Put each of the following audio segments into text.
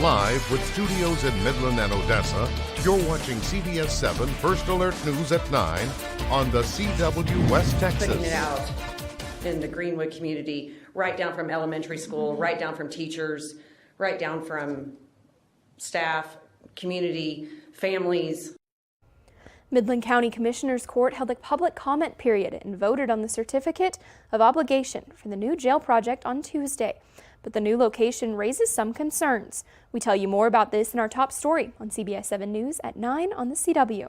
Live with studios in Midland and Odessa, you're watching CBS7 First Alert News at 9 on the CW West Texas. Putting it out in the Greenwood community, right down from elementary school, right down from teachers, right down from staff, community, families. Midland County Commissioner's Court held a public comment period and voted on the certificate of obligation for the new jail project on Tuesday. But the new location raises some concerns. We tell you more about this in our top story on CBS7 News at 9 on the CW.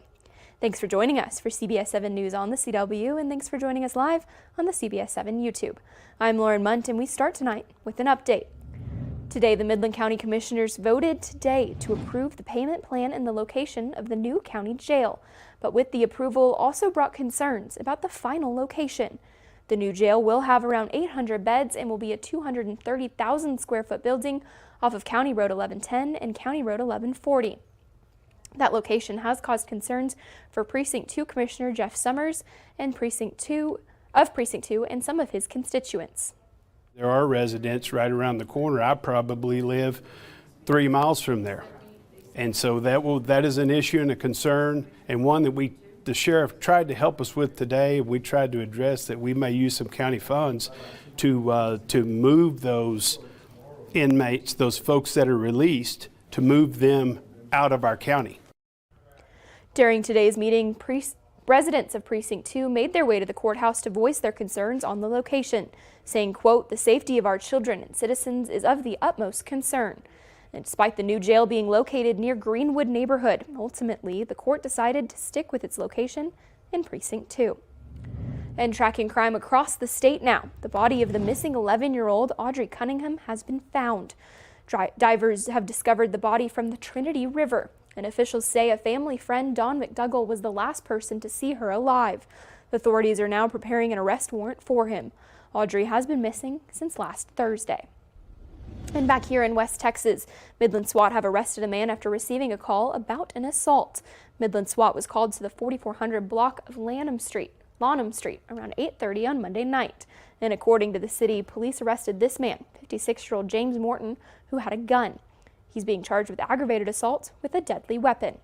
Thanks for joining us for CBS7 News on the CW, and thanks for joining us live on the CBS7 YouTube. I'm Lauren Munt, and we start tonight with an update. Today, the Midland County Commissioners voted today to approve the payment plan and the location of the new county jail. But with the approval also brought concerns about the final location. The new jail will have around 800 beds and will be a 230,000 square foot building off of County Road 1110 and County Road 1140. That location has caused concerns for Precinct 2 Commissioner Jeff Summers and Precinct 2 and some of his constituents. There are residents right around the corner. I probably live 3 miles from there. And so that is an issue and a concern, and one that the sheriff tried to help us with today. We tried to address that we may use some county funds to move those inmates, those folks that are released, to move them out of our county. During today's meeting, residents of Precinct 2 made their way to the courthouse to voice their concerns on the location, saying, quote, "The safety of our children and citizens is of the utmost concern." And despite the new jail being located near Greenwood neighborhood, ultimately the court decided to stick with its location in Precinct 2. And tracking crime across the state now, the body of the missing 11-year-old Audrey Cunningham has been found. Divers have discovered the body from the Trinity River, and officials say a family friend, Don McDougall, was the last person to see her alive. Authorities are now preparing an arrest warrant for him. Audrey has been missing since last Thursday. And back here in West Texas, Midland SWAT have arrested a man after receiving a call about an assault. Midland SWAT was called to the 4400 block of Lanham Street around 8:30 on Monday night. And according to the city, police arrested this man, 56-year-old James Morton, who had a gun. He's being charged with aggravated assault with a deadly weapon.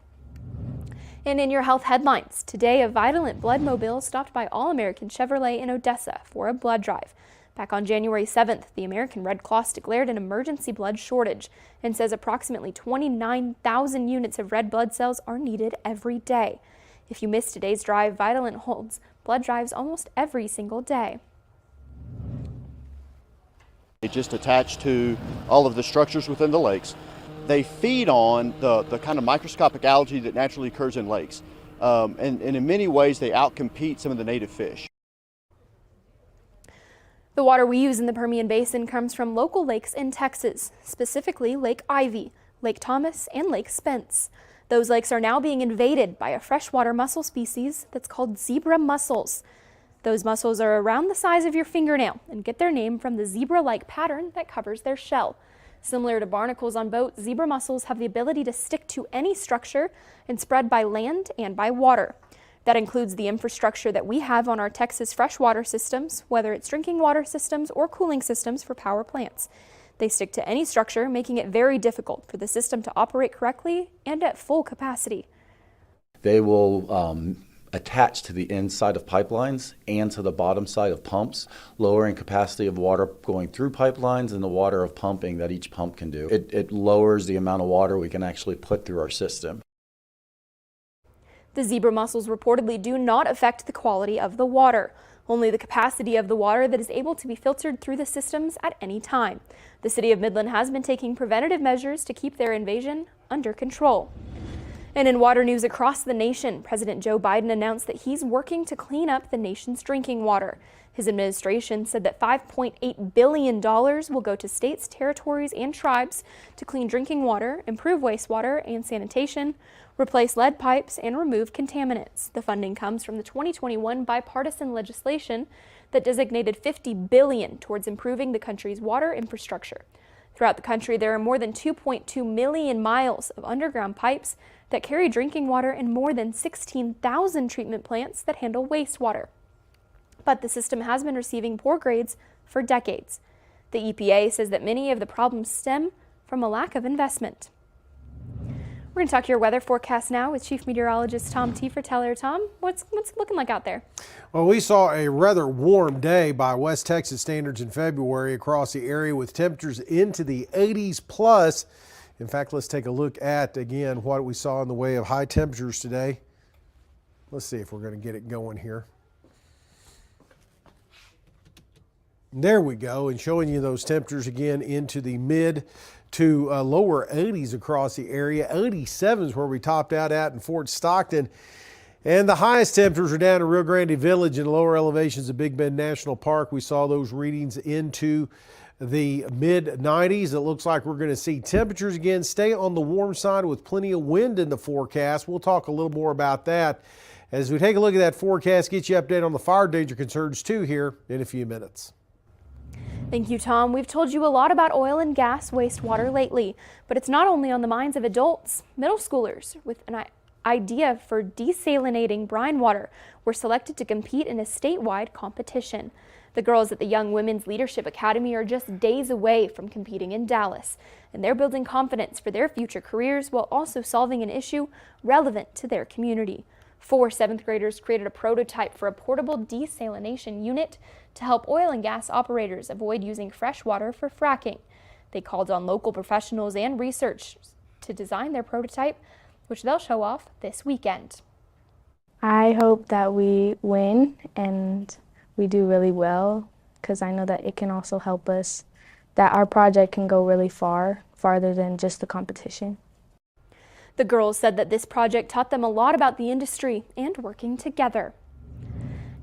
And in your health headlines, today a Vitalant blood mobile stopped by All American Chevrolet in Odessa for a blood drive. Back on January 7th, the American Red Cross declared an emergency blood shortage and says approximately 29,000 units of red blood cells are needed every day. If you missed today's drive, Vitalant holds blood drives almost every single day. They just attach to all of the structures within the lakes. They feed on the kind of microscopic algae that naturally occurs in lakes. And in many ways, they outcompete some of the native fish. The water we use in the Permian Basin comes from local lakes in Texas, specifically Lake Ivy, Lake Thomas, and Lake Spence. Those lakes are now being invaded by a freshwater mussel species that's called zebra mussels. Those mussels are around the size of your fingernail and get their name from the zebra-like pattern that covers their shell. Similar to barnacles on boats, zebra mussels have the ability to stick to any structure and spread by land and by water. That includes the infrastructure that we have on our Texas freshwater systems, whether it's drinking water systems or cooling systems for power plants. They stick to any structure, making it very difficult for the system to operate correctly and at full capacity. They will attach to the inside of pipelines and to the bottom side of pumps, lowering capacity of water going through pipelines and the water of pumping that each pump can do. It lowers the amount of water we can actually put through our system. The zebra mussels reportedly do not affect the quality of the water, only the capacity of the water that is able to be filtered through the systems at any time. The city of Midland has been taking preventative measures to keep their invasion under control. And in water news across the nation, President Joe Biden announced that he's working to clean up the nation's drinking water. His administration said that $5.8 billion will go to states, territories, and tribes to clean drinking water, improve wastewater and sanitation, replace lead pipes, and remove contaminants. The funding comes from the 2021 bipartisan legislation that designated $50 billion towards improving the country's water infrastructure. Throughout the country, there are more than 2.2 million miles of underground pipes that carry drinking water and more than 16,000 treatment plants that handle wastewater. But the system has been receiving poor grades for decades. The EPA says that many of the problems stem from a lack of investment. We're going to talk your weather forecast now with Chief Meteorologist Tom Tieferteller. Tom, what's looking like out there? Well, we saw a rather warm day by West Texas standards in February across the area with temperatures into the 80s plus. In fact, let's take a look at, again, what we saw in the way of high temperatures today. Let's see if we're going to get it going here. There we go, and showing you those temperatures again into the mid to lower 80s across the area. 87 is where we topped out at in Fort Stockton. And the highest temperatures are down in Rio Grande Village and lower elevations of Big Bend National Park. We saw those readings into the mid 90s. It looks like we're going to see temperatures again stay on the warm side with plenty of wind in the forecast. We'll talk a little more about that as we take a look at that forecast, get you updated on the fire danger concerns too here in a few minutes. Thank you, Tom. We've told you a lot about oil and gas wastewater lately, but it's not only on the minds of adults. Middle schoolers with an idea for desalinating brine water were selected to compete in a statewide competition. The girls at the Young Women's Leadership Academy are just days away from competing in Dallas, and they're building confidence for their future careers while also solving an issue relevant to their community. 4 7th graders created a prototype for a portable desalination unit to help oil and gas operators avoid using fresh water for fracking. They called on local professionals and researchers to design their prototype, which they'll show off this weekend. I hope that we win and we do really well, because I know that it can also help us, that our project can go really farther than just the competition. The girls said that this project taught them a lot about the industry and working together.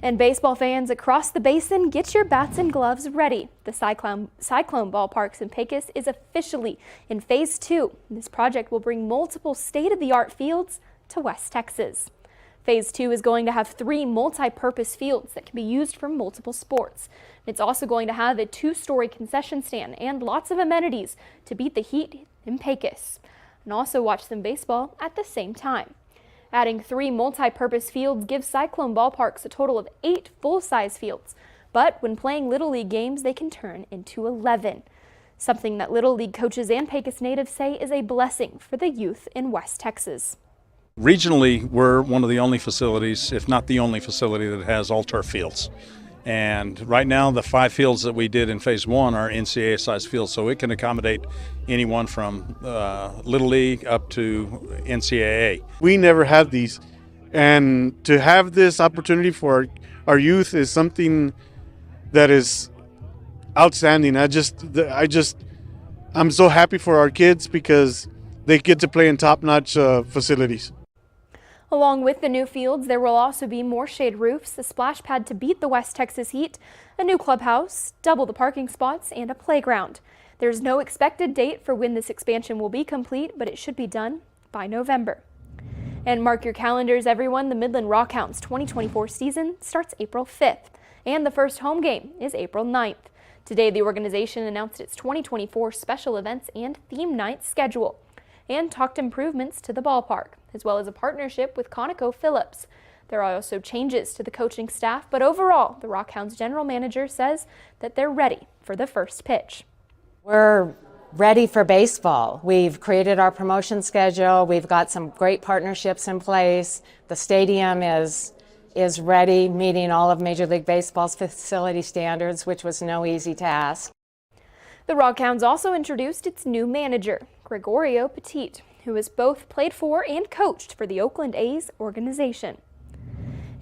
And baseball fans across the Basin, get your bats and gloves ready. The Cyclone Ballparks in Pecos is officially in Phase 2. This project will bring multiple state-of-the-art fields to West Texas. Phase 2 is going to have 3 multi-purpose fields that can be used for multiple sports. It's also going to have a 2-story concession stand and lots of amenities to beat the heat in Pecos, and also watch some baseball at the same time. Adding 3 multi-purpose fields gives Cyclone Ballparks a total of 8 full-size fields, but when playing Little League games, they can turn into 11. Something that Little League coaches and Pecos natives say is a blessing for the youth in West Texas. Regionally, we're one of the only facilities, if not the only facility, that has all turf fields. And right now, the 5 fields that we did in Phase 1 are NCAA-sized fields, so it can accommodate anyone from Little League up to NCAA. We never had these, and to have this opportunity for our youth is something that is outstanding. I'm so happy for our kids because they get to play in top-notch facilities. Along with the new fields, there will also be more shade roofs, a splash pad to beat the West Texas heat, a new clubhouse, double the parking spots, and a playground. There's no expected date for when this expansion will be complete, but it should be done by November. And mark your calendars, everyone. The Midland Rockhounds 2024 season starts April 5th, and the first home game is April 9th. Today, the organization announced its 2024 special events and theme night schedule, and talked improvements to the ballpark, as well as a partnership with ConocoPhillips. There are also changes to the coaching staff, but overall, the Rockhounds general manager says that they're ready for the first pitch. We're ready for baseball. We've created our promotion schedule. We've got some great partnerships in place. The stadium is ready, meeting all of Major League Baseball's facility standards, which was no easy task. The Rockhounds also introduced its new manager, Gregorio Petit, who has both played for and coached for the Oakland A's organization.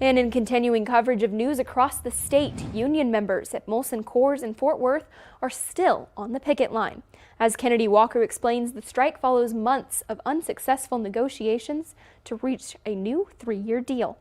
And in continuing coverage of news across the state, union members at Molson Coors in Fort Worth are still on the picket line. As Kennedy Walker explains, the strike follows months of unsuccessful negotiations to reach a new 3-year deal.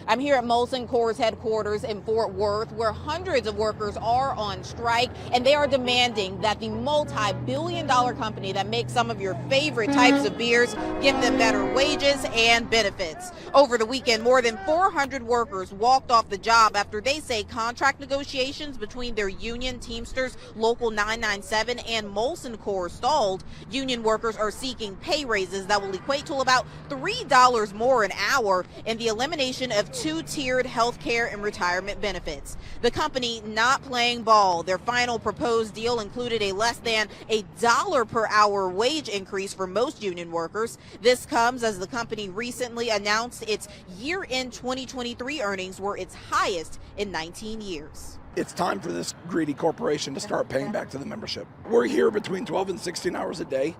I'm here at Molson Coors headquarters in Fort Worth, where hundreds of workers are on strike, and they are demanding that the multi-billion-dollar company that makes some of your favorite types of beers give them better wages and benefits. Over the weekend, more than 400 workers walked off the job after they say contract negotiations between their union Teamsters Local 997 and Molson Coors stalled. Union workers are seeking pay raises that will equate to about $3 more an hour and the elimination of with two-tiered health care and retirement benefits. The company not playing ball. Their final proposed deal included a less than $1 per hour wage increase for most union workers. This comes as the company recently announced its year-end 2023 earnings were its highest in 19 years. It's time for this greedy corporation to start paying back to the membership. We're here between 12 and 16 hours a day,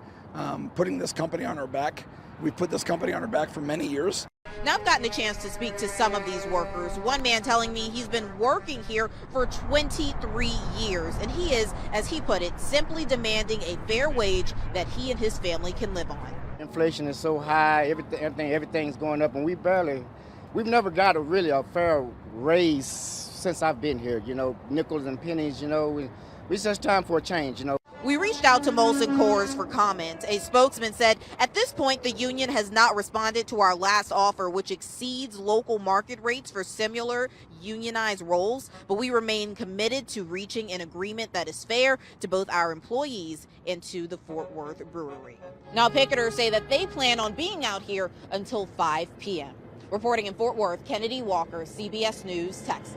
putting this company on our back. We've put this company on our back for many years. Now, I've gotten a chance to speak to some of these workers. One man telling me he's been working here for 23 years, and he is, as he put it, simply demanding a fair wage that he and his family can live on. Inflation is so high, everything's going up, and we've never got a fair raise since I've been here. You know, nickels and pennies. You know, it's just time for a change. You know. We reached out to Molson Coors for comment. A spokesman said, at this point, the union has not responded to our last offer, which exceeds local market rates for similar unionized roles, but we remain committed to reaching an agreement that is fair to both our employees and to the Fort Worth Brewery. Now, picketers say that they plan on being out here until 5 p.m. Reporting in Fort Worth, Kennedy Walker, CBS News, Texas.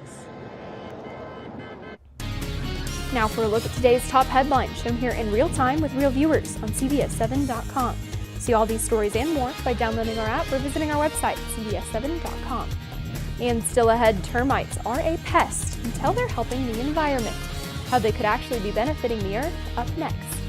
Now for a look at today's top headlines shown here in real time with real viewers on CBS7.com. See all these stories and more by downloading our app or visiting our website, CBS7.com. And still ahead, termites are a pest until they're helping the environment. How they could actually be benefiting the earth, up next.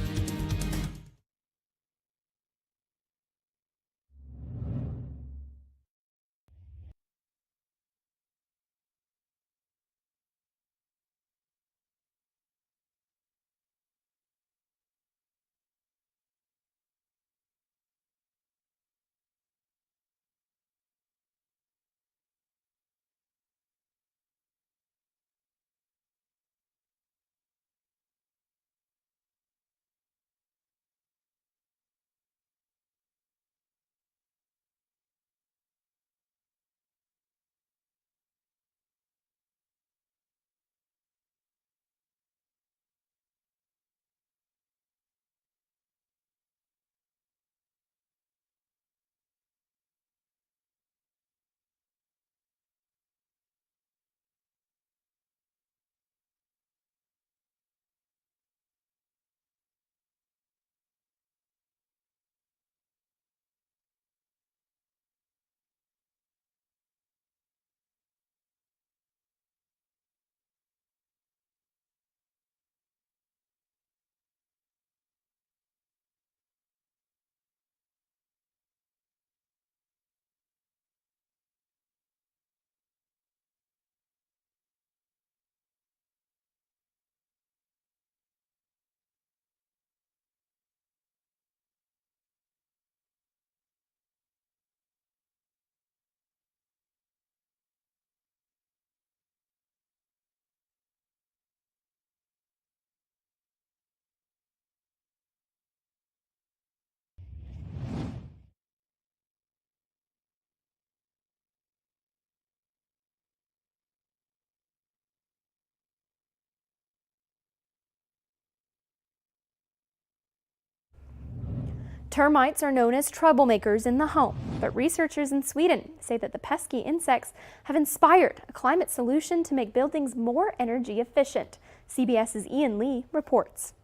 Termites are known as troublemakers in the home, but researchers in Sweden say that the pesky insects have inspired a climate solution to make buildings more energy efficient. CBS's Ian Lee reports.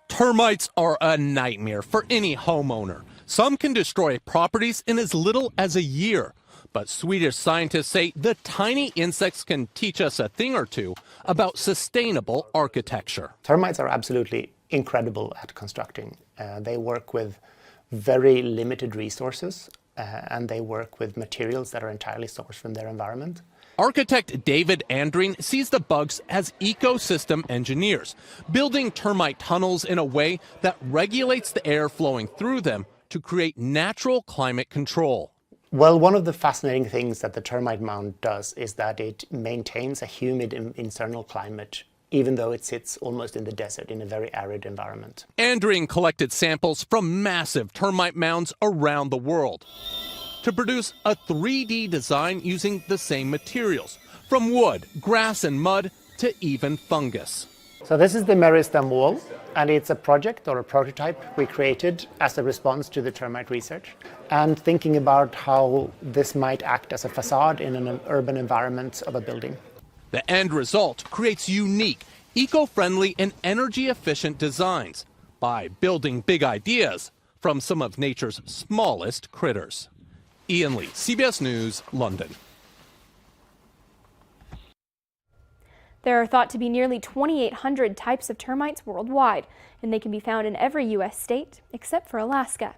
Termites are a nightmare for any homeowner. Some can destroy properties in as little as a year. But Swedish scientists say the tiny insects can teach us a thing or two about sustainable architecture. Termites are absolutely incredible at constructing. They work with very limited resources and they work with materials that are entirely sourced from their environment. Architect David Andreen sees the bugs as ecosystem engineers, building termite tunnels in a way that regulates the air flowing through them to create natural climate control. Well, one of the fascinating things that the termite mound does is that it maintains a humid internal climate, even though it sits almost in the desert in a very arid environment. Andreen collected samples from massive termite mounds around the world to produce a 3D design using the same materials, from wood, grass, and mud to even fungus. So this is the Meristem wall, and it's a project or a prototype we created as a response to the termite research, and thinking about how this might act as a facade in an urban environment of a building. The end result creates unique, eco-friendly, and energy-efficient designs by building big ideas from some of nature's smallest critters. Ian Lee, CBS News, London. There are thought to be nearly 2,800 types of termites worldwide, and they can be found in every U.S. state except for Alaska.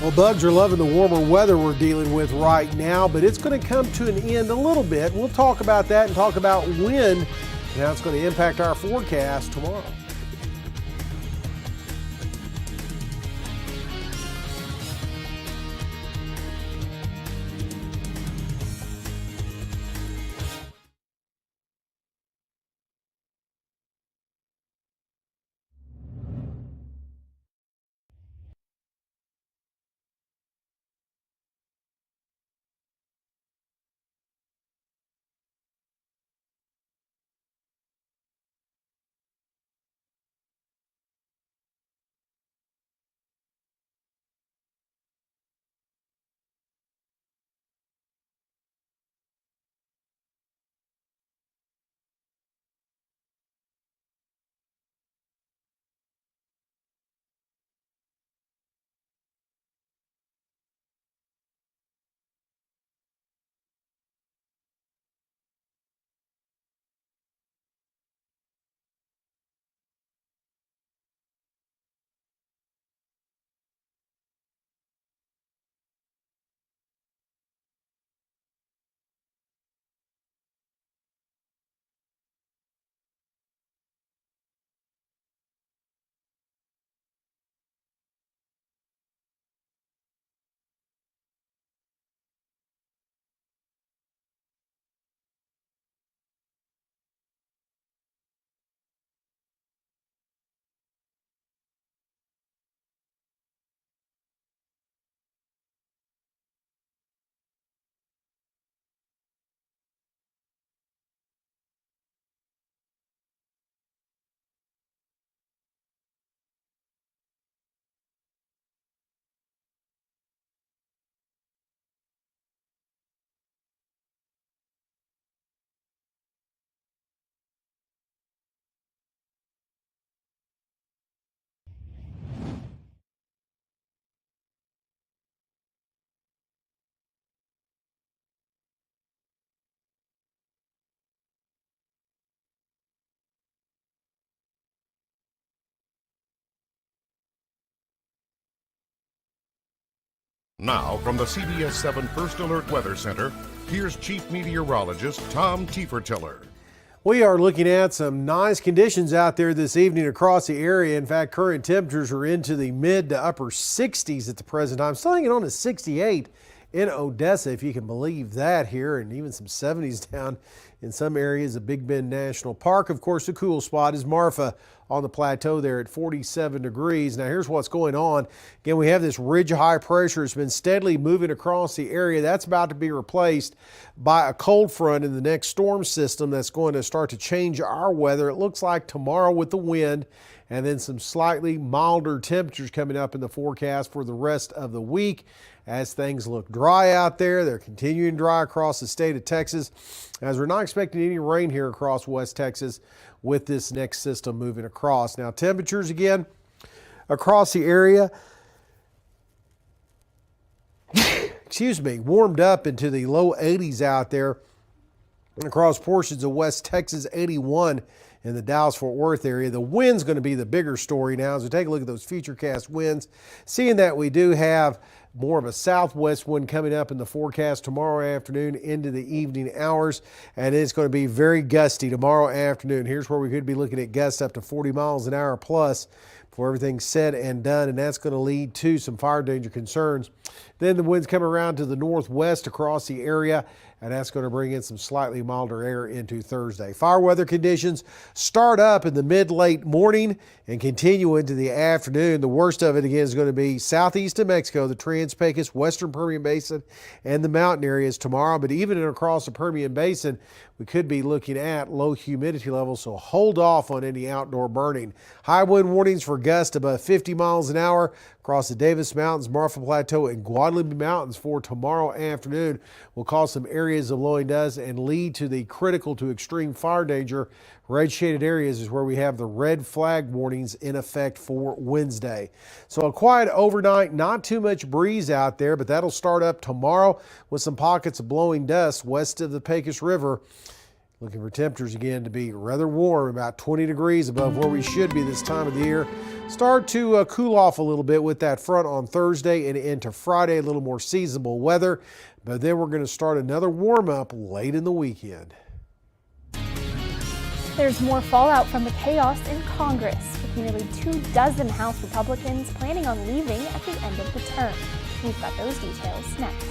Well, bugs are loving the warmer weather we're dealing with right now, but it's going to come to an end a little bit. We'll talk about that and talk about when and how it's going to impact our forecast tomorrow. Now, from the CBS7 First Alert Weather Center, here's Chief Meteorologist Tom Tiefertiller. We are looking at some nice conditions out there this evening across the area. In fact, current temperatures are into the mid to upper 60s at the present time. Still hanging on to 68 in Odessa, if you can believe that here, and even some 70s down in some areas of Big Bend National Park. Of course, the cool spot is Marfa on the plateau there at 47 degrees. Now, here's what's going on. Again, we have this ridge of high pressure. It's been steadily moving across the area. That's about to be replaced by a cold front in the next storm system that's going to start to change our weather. It looks like tomorrow with the wind, and then some slightly milder temperatures coming up in the forecast for the rest of the week. As things look dry out there, they're continuing dry across the state of Texas, as we're not expecting any rain here across West Texas with this next system moving across. Now, temperatures again across the area, warmed up into the low 80s out there across portions of West Texas, 81 in the Dallas-Fort Worth area. The wind's going to be the bigger story now as we take a look at those futurecast winds, seeing that we do have more of a southwest wind coming up in the forecast tomorrow afternoon into the evening hours, and it's going to be very gusty tomorrow afternoon. Here's where we could be looking at gusts up to 40 miles an hour plus before everything's said and done, and that's going to lead to some fire danger concerns. Then the winds come around to the northwest across the area and that's going to bring in some slightly milder air into Thursday. Fire weather conditions start up in the mid-late morning and continue into the afternoon. The worst of it again is going to be southeast of Mexico, the Trans-Pecos, western Permian Basin, and the mountain areas tomorrow. But even across the Permian Basin, we could be looking at low humidity levels, so hold off on any outdoor burning. High wind warnings for gusts above 50 miles an hour across the Davis Mountains, Marfa Plateau, and Guadalupe Mountains for tomorrow afternoon will cause some areas of blowing dust and lead to the critical to extreme fire danger. Red shaded areas is where we have the red flag warnings in effect for Wednesday. So a quiet overnight, not too much breeze out there, but that'll start up tomorrow with some pockets of blowing dust west of the Pecos River. Looking for temperatures again to be rather warm, about 20 degrees above where we should be this time of the year. Start to cool off a little bit with that front on Thursday and into Friday, a little more seasonable weather. But then we're going to start another warm up late in the weekend. There's more fallout from the chaos in Congress, with nearly 24 House Republicans planning on leaving at the end of the term. We've got those details next.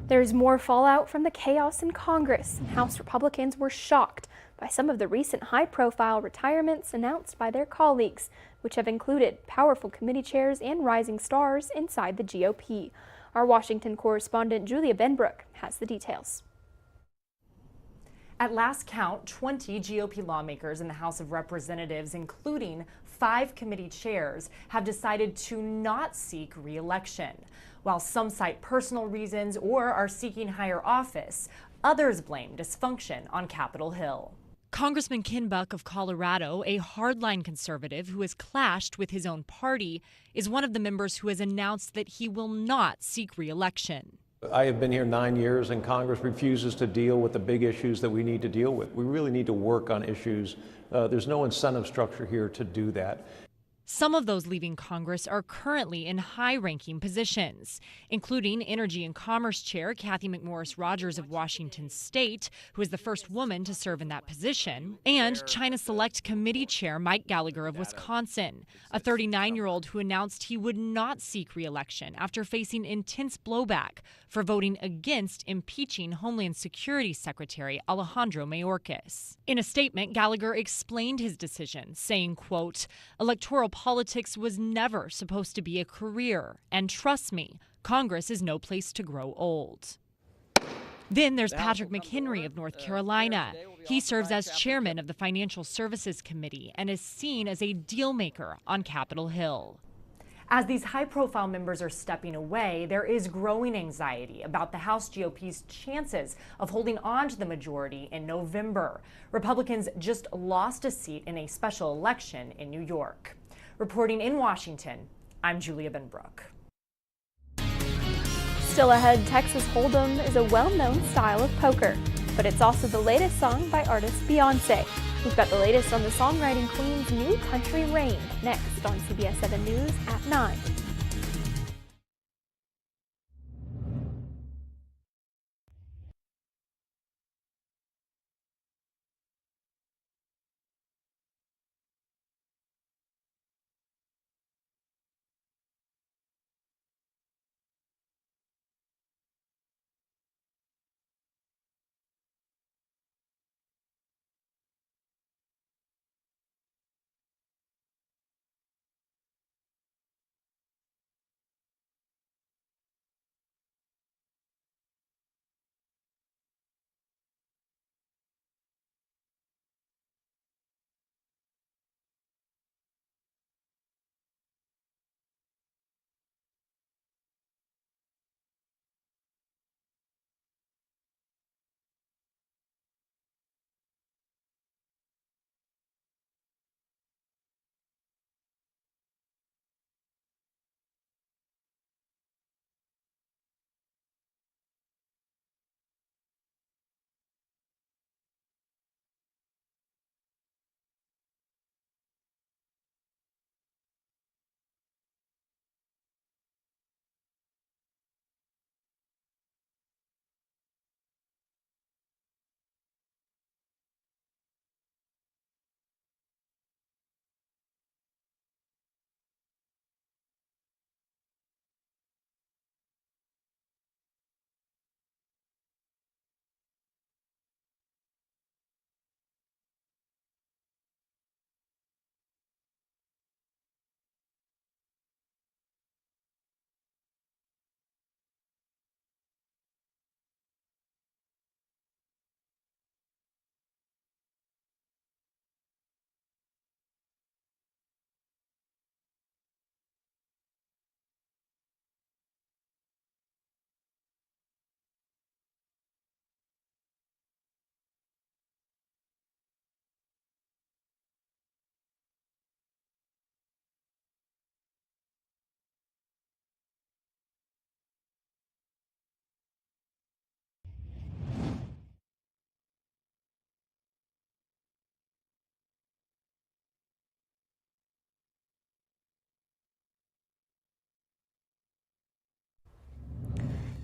There's more fallout from the chaos in Congress. House Republicans were shocked by some of the recent high-profile retirements announced by their colleagues, which have included powerful committee chairs and rising stars inside the GOP. Our Washington correspondent Julia Benbrook has the details. At last count, 20 GOP lawmakers in the House of Representatives, including 5 committee chairs, have decided to not seek re-election. While some cite personal reasons or are seeking higher office, others blame dysfunction on Capitol Hill. Congressman Ken Buck of Colorado, a hardline conservative who has clashed with his own party, is one of the members who has announced that he will not seek re-election. I have been here 9 years, and Congress refuses to deal with the big issues that we need to deal with. We really need to work on issues. There's no incentive structure here to do that. Some of those leaving Congress are currently in high-ranking positions, including Energy and Commerce Chair Kathy McMorris Rogers of Washington State, who is the first woman to serve in that position, and China Select Committee Chair Mike Gallagher of Wisconsin, a 39-year-old who announced he would not seek re-election after facing intense blowback for voting against impeaching Homeland Security Secretary Alejandro Mayorkas. In a statement, Gallagher explained his decision, saying, quote, "Electoral politics was never supposed to be a career, and trust me, Congress is no place to grow old." Then there's Patrick McHenry of North Carolina. He serves as chairman of the Financial Services Committee and is seen as a deal maker on Capitol Hill. As these high-profile members are stepping away, there is growing anxiety about the House GOP's chances of holding on to the majority in November. Republicans just lost a seat in a special election in New York. Reporting in Washington, I'm Julia Benbrook. Still ahead, Texas Hold'em is a well-known style of poker, but it's also the latest song by artist Beyonce. We've got the latest on the songwriting queen's new country reign next on CBS7 News at 9.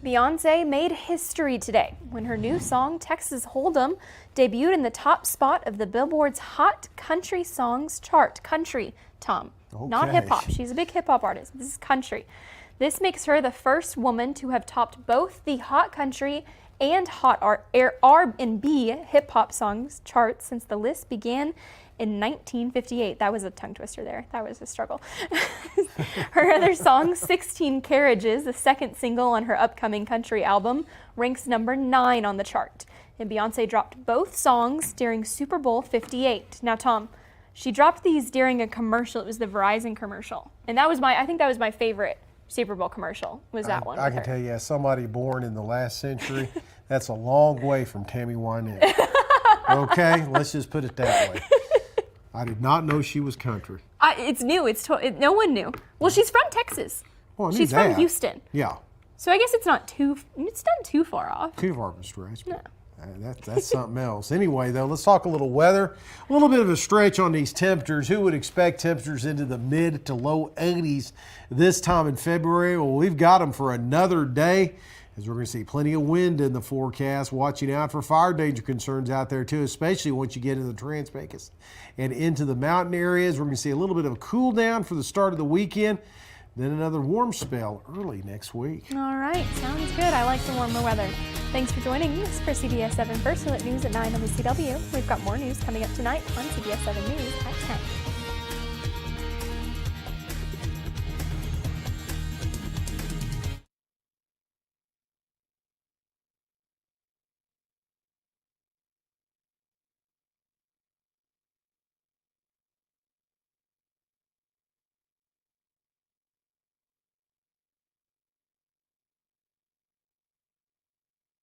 Beyonce made history today when her new song, Texas Hold'em, debuted in the top spot of the Billboard's Hot Country Songs chart. Country, Tom, not hip-hop. She's a big hip-hop artist. This is country. This makes her the first woman to have topped both the Hot Country and Hot R&B hip-hop songs charts since the list began in 1958. That was a tongue twister there. That was a struggle. Her other song, 16 Carriages, the second single on her upcoming country album, ranks number 9 on the chart. And Beyonce dropped both songs during Super Bowl 58. Now, Tom, she dropped these during a commercial. It was the Verizon commercial. And that was I think that was my favorite Super Bowl commercial, was that one. I can tell you, as somebody born in the last century, that's a long way from Tammy Wynette. Okay, let's just put it that way. I did not know she was country. It's new. No one knew. Well, she's from Texas. Well, she's from Houston. Yeah. So I guess it's not too far off. Too far of a stretch. No. That's something else. Anyway, though, let's talk a little weather. A little bit of a stretch on these temperatures. Who would expect temperatures into the mid to low 80s this time in February? Well, we've got them for another day, as we're going to see plenty of wind in the forecast. Watching out for fire danger concerns out there, too, especially once you get into the Trans-Pecos and into the mountain areas. We're going to see a little bit of a cool down for the start of the weekend. Then another warm spell early next week. All right, sounds good. I like the warmer weather. Thanks for joining us for CBS 7 First Alert News at 9 on the CW. We've got more news coming up tonight on CBS 7 News at 10.